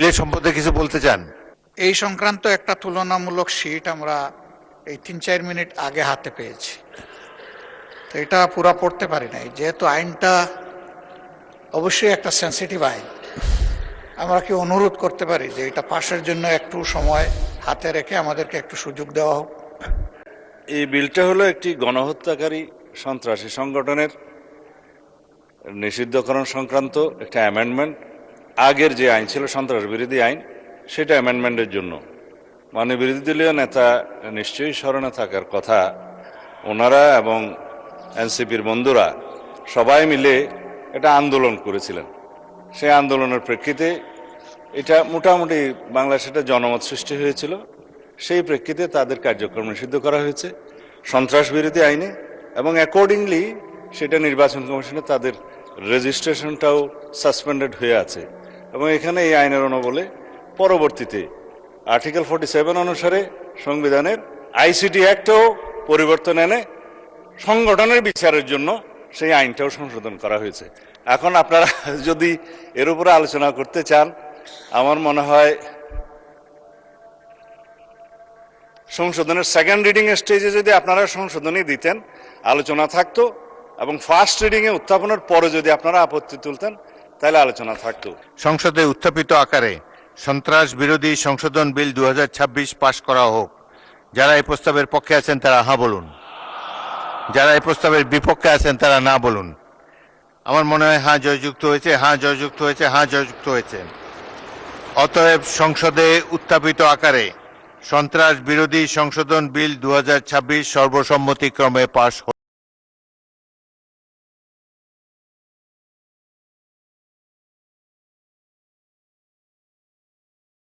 বিলের সম্বন্ধে কিছু বলতে চান? এই সংক্রান্ত একটা তুলনামূলক শীট আমরা এই 3-4 মিনিট আগে হাতে পেয়েছি, তো এটা পুরা পড়তে পারি নাই। যেহেতু আইনটা অবশ্যই একটা সেন্সিটিভ আইন, আমরা কি অনুরোধ করতে পারি যে এটা পাশের জন্য একটু সময় হাতে রেখে আমাদেরকে একটু সুযোগ দেওয়া হোক। এই বিলটা হলো একটি গণহত্যাকারী সন্ত্রাসী সংগঠনের নিষিদ্ধকরণ সংক্রান্ত একটা অ্যামেন্ডমেন্ট। আগের যে আইন ছিল সন্ত্রাস বিরোধী আইন, সেটা অ্যামেন্ডমেন্টের জন্য। মানে বিরোধী দলীয় নেতা নিশ্চয়ই স্মরণে থাকার কথা, ওনারা এবং এনসিপির বন্ধুরা সবাই মিলে এটা আন্দোলন করেছিলেন। সেই আন্দোলনের প্রেক্ষিতে এটা মোটামুটি বাংলাদেশে একটা জনমত সৃষ্টি হয়েছিল। সেই প্রেক্ষিতে তাদের কার্যক্রম নিষিদ্ধ করা হয়েছে সন্ত্রাস বিরোধী আইনে, এবং অ্যাকর্ডিংলি সেটা নির্বাচন কমিশনে তাদের রেজিস্ট্রেশনটাও সাসপেন্ডেড হয়ে আছে। এবং এখানে এই আইনের অনুবলে পরবর্তীতে আর্টিকেল 47 অনুসারে সংবিধানের আইসিটি অ্যাক্টেও পরিবর্তন এনে সংগঠনের বিচারের জন্য সেই আইনটাও সংশোধন করা হয়েছে। এখন আপনারা যদি এর উপরে আলোচনা করতে চান, আমার মনে হয় সংশোধনের সেকেন্ড রিডিং স্টেজে যদি আপনারা সংশোধনী দিতেন, আলোচনা থাকতো, এবং ফার্স্ট রিডিং এ উত্থাপনের পরে যদি আপনারা আপত্তি তুলতেন, তাহলে আলোচনা থাকতো। সংসদে উত্থাপিত আকারে সন্ত্রাস বিরোধী সংশোধন বিল 2026 পাশ করা হোক। যারা এই প্রস্তাবের পক্ষে আছেন তারা হ্যাঁ বলুন, যারা এই প্রস্তাবের বিপক্ষে আছেন তারা না বলুন। আমার মনে হয় হ্যাঁ জয়যুক্ত হয়েছে, হ্যাঁ জয়যুক্ত হয়েছে, হ্যাঁ জয়যুক্ত হয়েছে। অতএব সংসদে উত্থাপিত আকারে সন্ত্রাস বিরোধী সংশোধন বিল 2026 সর্বসম্মতিক্রমে পাশ